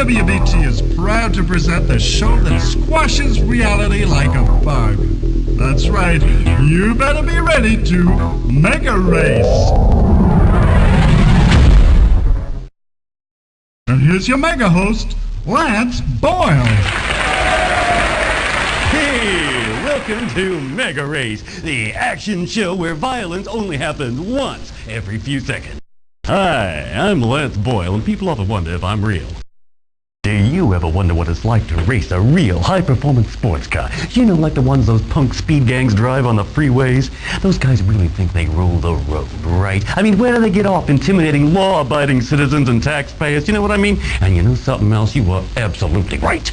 VWBT is proud to present the show that squashes reality like a bug. That's right, you better be ready to MegaRace. And here's your mega host, Lance Boyle. Hey, welcome to MegaRace, the action show where violence only happens once every few seconds. Hi, I'm Lance Boyle, and people often wonder if I'm real. Do you ever wonder what it's like to race a real high-performance sports car? You know, like the ones those punk speed gangs drive on the freeways? Those guys really think they rule the road, right? I mean, where do they get off intimidating law-abiding citizens and taxpayers? You know what I mean? And you know something else? You are absolutely right.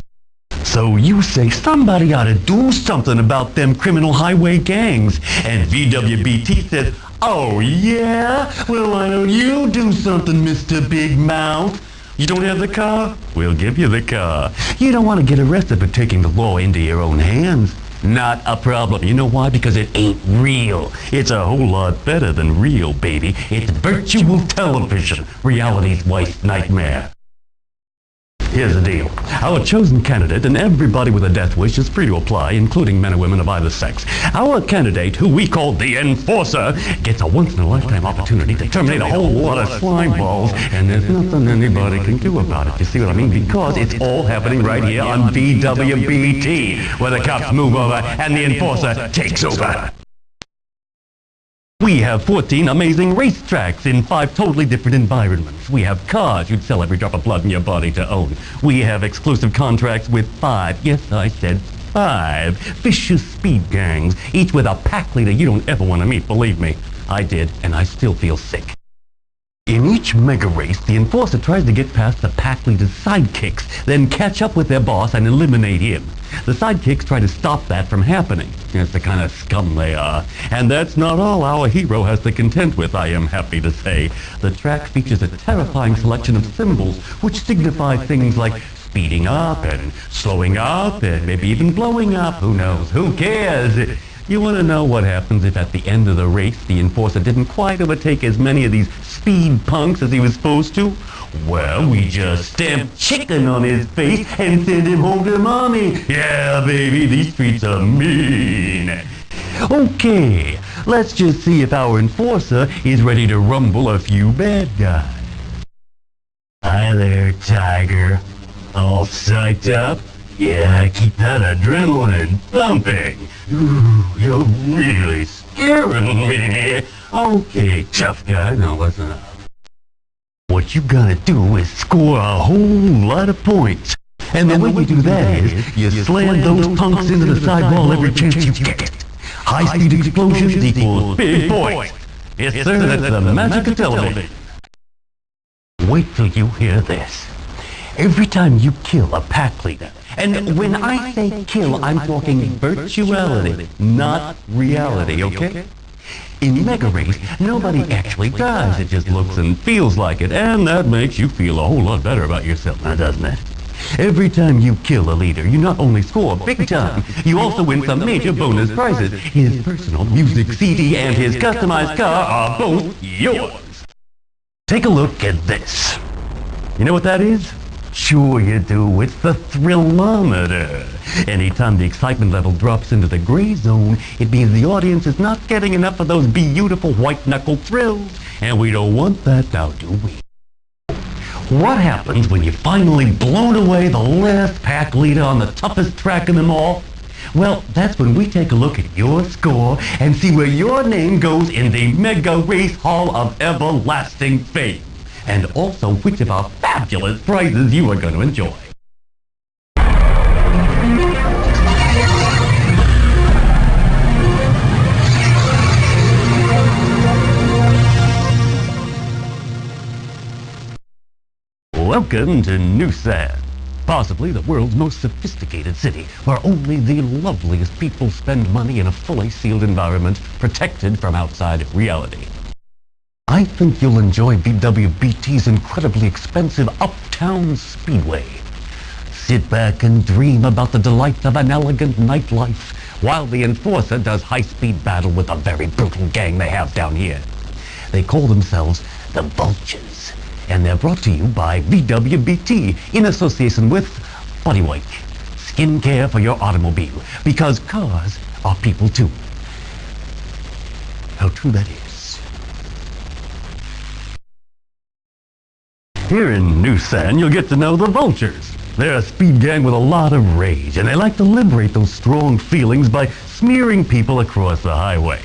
So you say somebody ought to do something about them criminal highway gangs. And VWBT says, oh yeah? Well, why don't you do something, Mr. Big Mouth? You don't have the car? We'll give you the car. You don't want to get arrested for taking the law into your own hands. Not a problem. You know why? Because it ain't real. It's a whole lot better than real, baby. It's virtual television, reality's worst nightmare. Here's the deal. Our chosen candidate, and everybody with a death wish, is free to apply, including men and women of either sex. Our candidate, who we call the Enforcer, gets a once-in-a-lifetime opportunity to terminate a whole lot of slime balls, and there's nothing anybody can do about it. You see what I mean? Because it's all happening right here on VWBT, where the cops move over and the Enforcer takes over. We have 14 amazing racetracks in 5 totally different environments. We have cars you'd sell every drop of blood in your body to own. We have exclusive contracts with 5, yes, I said 5, vicious speed gangs, each with a pack leader you don't ever want to meet, believe me. I did, and I still feel sick. In each mega race, the Enforcer tries to get past the pack leader's sidekicks, then catch up with their boss and eliminate him. The sidekicks try to stop that from happening. That's the kind of scum they are. And that's not all our hero has to contend with, I am happy to say. The track features a terrifying selection of symbols, which signify things like speeding up and slowing up and maybe even blowing up. Who knows? Who cares? You want to know what happens if at the end of the race the Enforcer didn't quite overtake as many of these speed punks as he was supposed to? Well, we just stamp chicken on his face and send him home to mommy. Yeah, baby, these streets are mean. Okay, let's just see if our Enforcer is ready to rumble a few bad guys. Hi there, Tiger. All psyched up? Yeah, keep that adrenaline thumping. Ooh, you're really scaring me. Okay, tough guy, now listen up. What you gotta do is score a whole lot of points. And the way you do that is, you slam those punks into the sidewall every chance you get. High-speed explosions equals big points. Yes, sir, that's the magic of television. Wait till you hear this. Every time you kill a pack leader, and when I say kill, I'm talking virtuality, not reality, okay? In MegaRace, nobody actually dies, it just looks and feels like it, and that makes you feel a whole lot better about yourself, now doesn't it? Every time you kill a leader, you not only score big time, you also win some major bonus prizes. His personal music CD and his customized car are both yours. Take a look at this. You know what that is? Sure you do, it's the thrillometer. Anytime the excitement level drops into the gray zone, it means the audience is not getting enough of those beautiful white-knuckle thrills. And we don't want that now, do we? What happens when you finally blown away the last pack leader on the toughest track in them all? Well, that's when we take a look at your score and see where your name goes in the MegaRace Hall of Everlasting Fame. And also which of our fabulous prizes you are going to enjoy. Welcome to Noosa, possibly the world's most sophisticated city, where only the loveliest people spend money in a fully sealed environment, protected from outside reality. I think you'll enjoy VWBT's incredibly expensive Uptown Speedway. Sit back and dream about the delights of an elegant nightlife, while the Enforcer does high-speed battle with a very brutal gang they have down here. They call themselves the Vultures. and they're brought to you by VWBT in association with Body White, skincare for your automobile, because cars are people too. How true that is. Here in New San, you'll get to know the Vultures. They're a speed gang with a lot of rage, and they like to liberate those strong feelings by smearing people across the highway.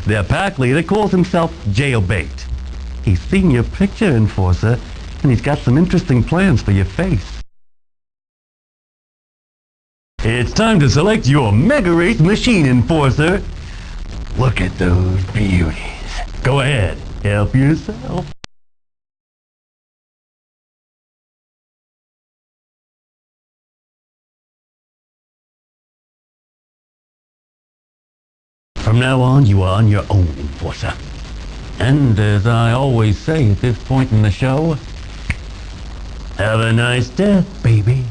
Their pack leader calls himself Jailbait. He's seen your picture, Enforcer, and he's got some interesting plans for your face. It's time to select your MegaRace machine, Enforcer. Look at those beauties. Go ahead, help yourself. From now on, you are on your own, Enforcer. And as I always say at this point in the show, have a nice death, baby.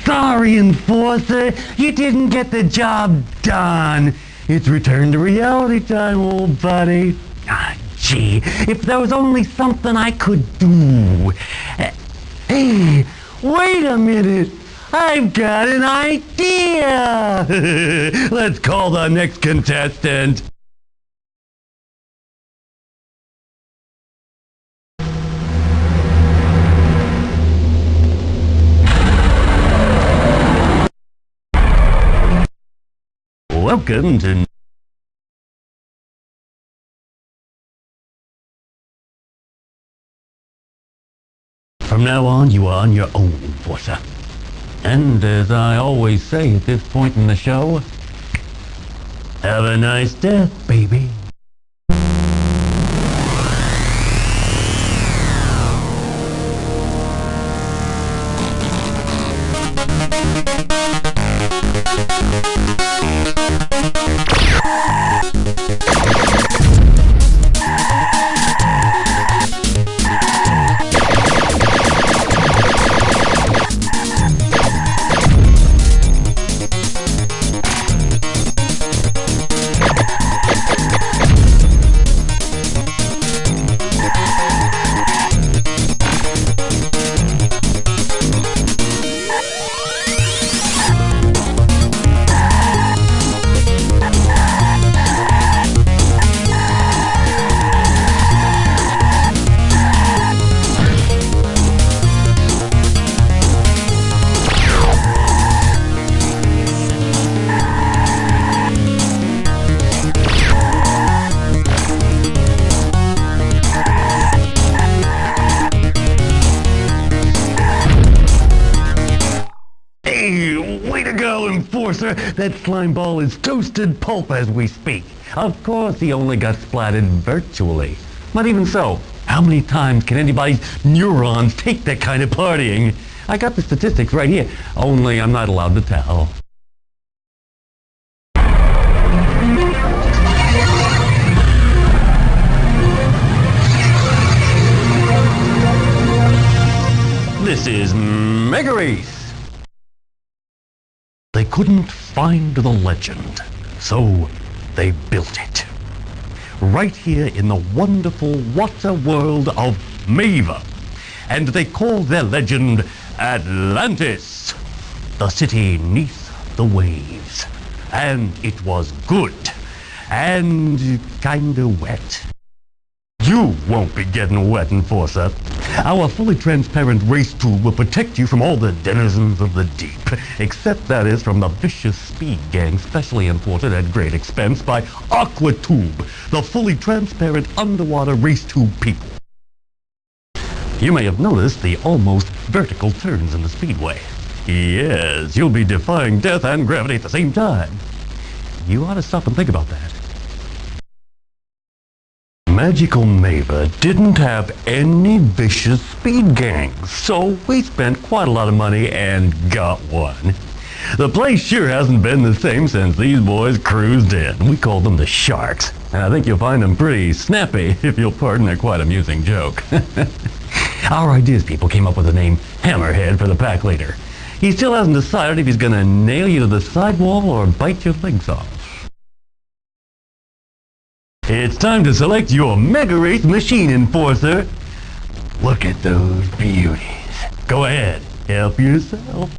Sorry, Enforcer, you didn't get the job done. It's return to reality time, old buddy. Gee, if there was only something I could do. Hey, wait a minute. I've got an idea. Let's call the next contestant. Welcome to... From now on, you are on your own, Enforcer. And as I always say at this point in the show, have a nice death, baby. Way to go, Enforcer! That slime ball is toasted pulp as we speak. Of course he only got splatted virtually. But even so, how many times can anybody's neurons take that kind of partying? I got the statistics right here, only I'm not allowed to tell. This is MegaRace. They couldn't find the legend, so they built it. Right here in the wonderful water world of Mava. And they called their legend Atlantis, the city neath the waves. And it was good, and kinda wet. You won't be getting wet, Enforcer. Our fully transparent race tube will protect you from all the denizens of the deep, except that is from the vicious speed gang specially imported at great expense by AquaTube, the fully transparent underwater race tube people. You may have noticed the almost vertical turns in the speedway. Yes, you'll be defying death and gravity at the same time. You ought to stop and think about that. Magical Mava didn't have any vicious speed gangs, so we spent quite a lot of money and got one. The place sure hasn't been the same since these boys cruised in. We called them the Sharks, and I think you'll find them pretty snappy, if you'll pardon a quite amusing joke. Our ideas people came up with the name Hammerhead for the pack leader. He still hasn't decided if he's gonna nail you to the sidewall or bite your legs off. It's time to select your MegaRace machine, Enforcer. Look at those beauties. Go ahead, help yourself.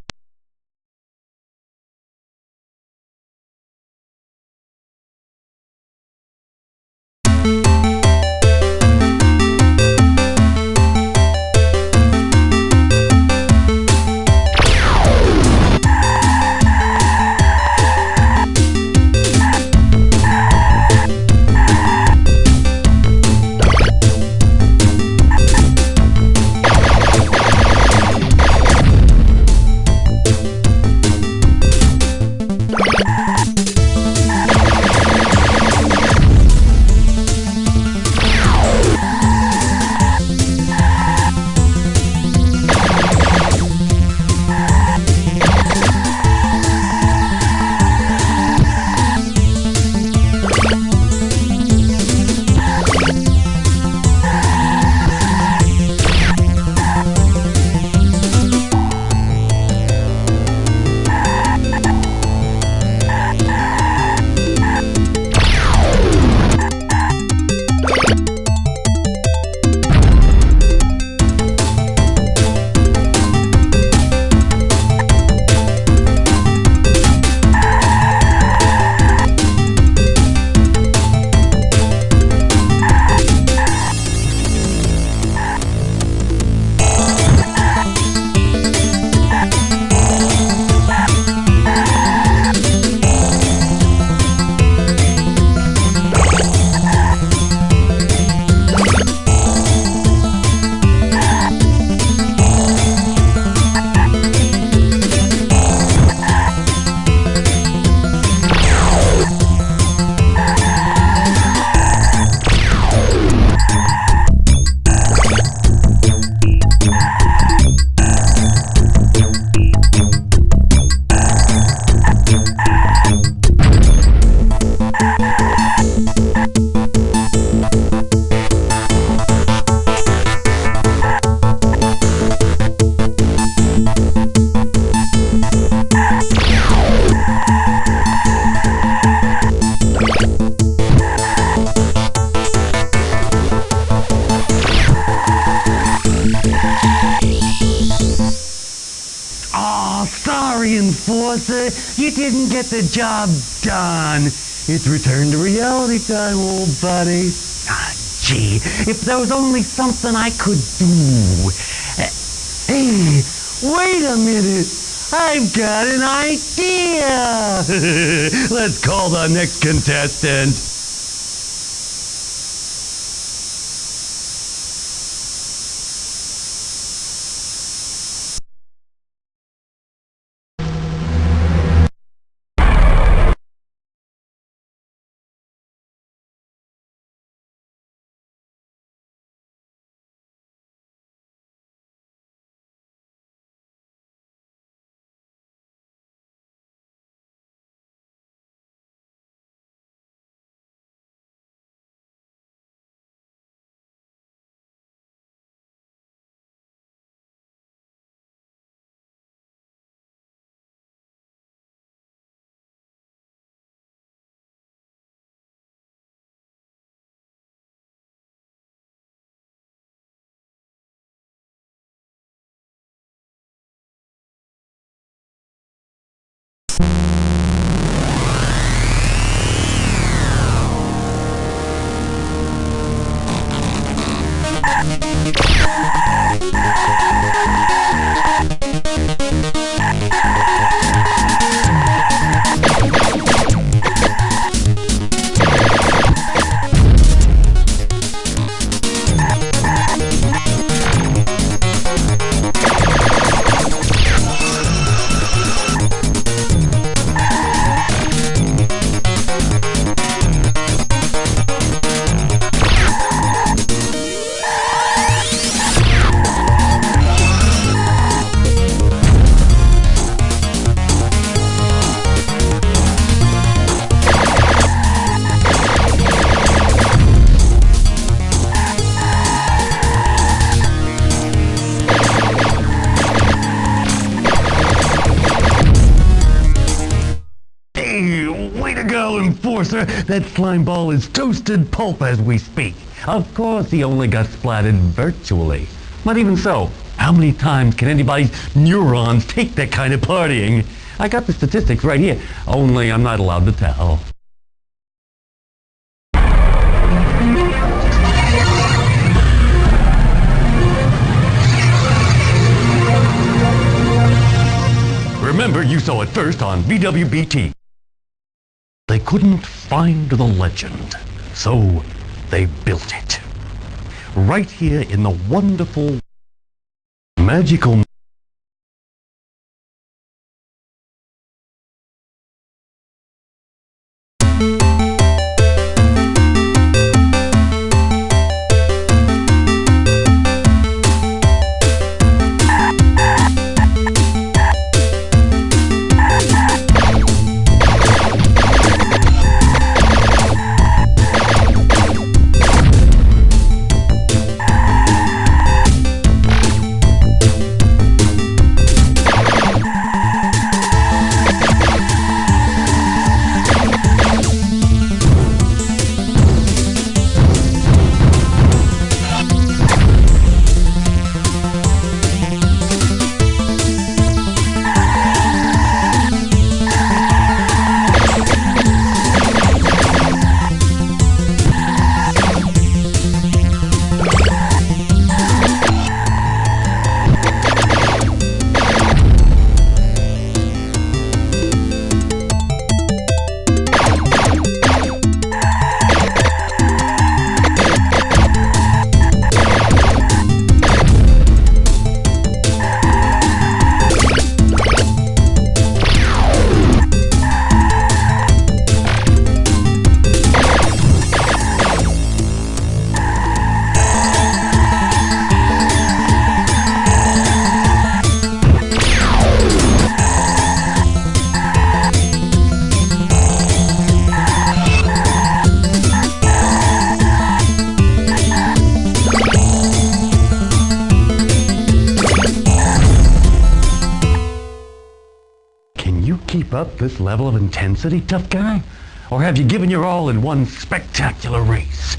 Oh, sorry, Enforcer. You didn't get the job done. It's return to reality time, old buddy. Ah, gee, if there was only something I could do. Hey, wait a minute. I've got an idea. Let's call the next contestant. Way to go, Enforcer! That slime ball is toasted pulp as we speak. Of course, he only got splatted virtually. But even so, how many times can anybody's neurons take that kind of partying? I got the statistics right here, only I'm not allowed to tell. Remember, you saw it first on VWBT. They couldn't find the legend, so they built it. Right here in the wonderful, magical keep up this level of intensity, tough guy? Or have you given your all in one spectacular race?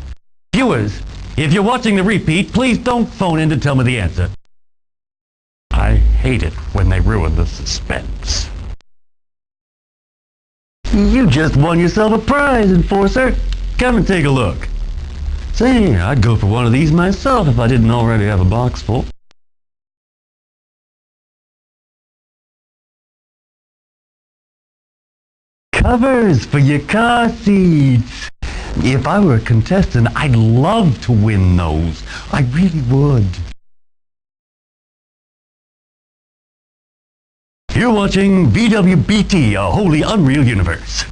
Viewers, if you're watching the repeat, please don't phone in to tell me the answer. I hate it when they ruin the suspense. You just won yourself a prize, Enforcer. Come and take a look. Say, I'd go for one of these myself if I didn't already have a box full. Covers for your car seats. If I were a contestant, I'd love to win those. I really would. You're watching VWBT, a wholly unreal universe.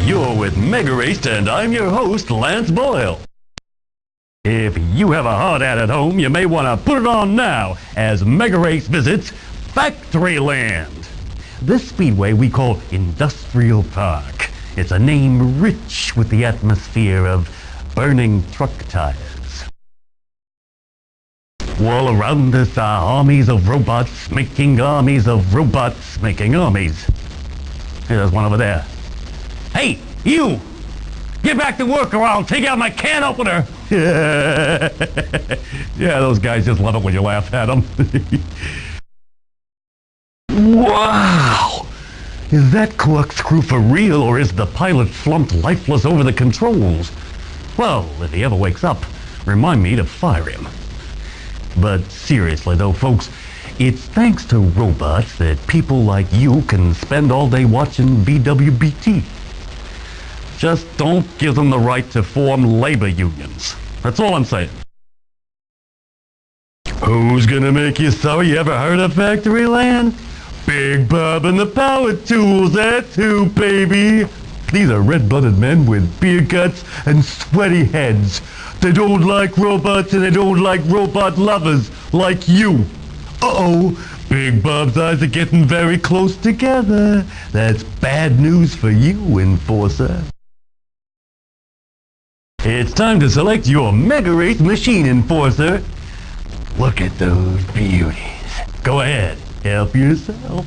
You're with MegaRace, and I'm your host, Lance Boyle. If you have a hard hat at home, you may want to put it on now as MegaRace visits Factoryland. This speedway we call Industrial Park. It's a name rich with the atmosphere of burning truck tires. All around us are armies of robots making armies of robots making armies. Hey, there's one over there. Hey, you! Get back to work or I'll take out my can opener! Yeah, those guys just love it when you laugh at them. Wow! Is that corkscrew for real, or is the pilot slumped lifeless over the controls? Well, if he ever wakes up, remind me to fire him. But seriously though, folks, it's thanks to robots that people like you can spend all day watching BWBT. Just don't give them the right to form labor unions. That's all I'm saying. Who's gonna make you sorry you ever heard of Factoryland? Big Bob and the Power Tools, that's who, baby. These are red-blooded men with beer guts and sweaty heads. They don't like robots and they don't like robot lovers like you. Uh-oh, Big Bob's eyes are getting very close together. That's bad news for you, Enforcer. It's time to select your MegaRace machine, Enforcer. Look at those beauties. Go ahead, help yourself.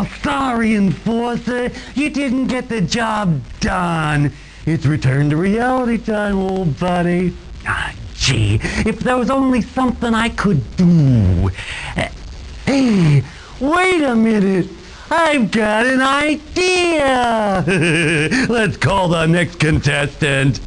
Oh, sorry, Enforcer. You didn't get the job done. It's return to reality time, old buddy. Ah, gee, if there was only something I could do. Hey, wait a minute. I've got an idea. Let's call the next contestant.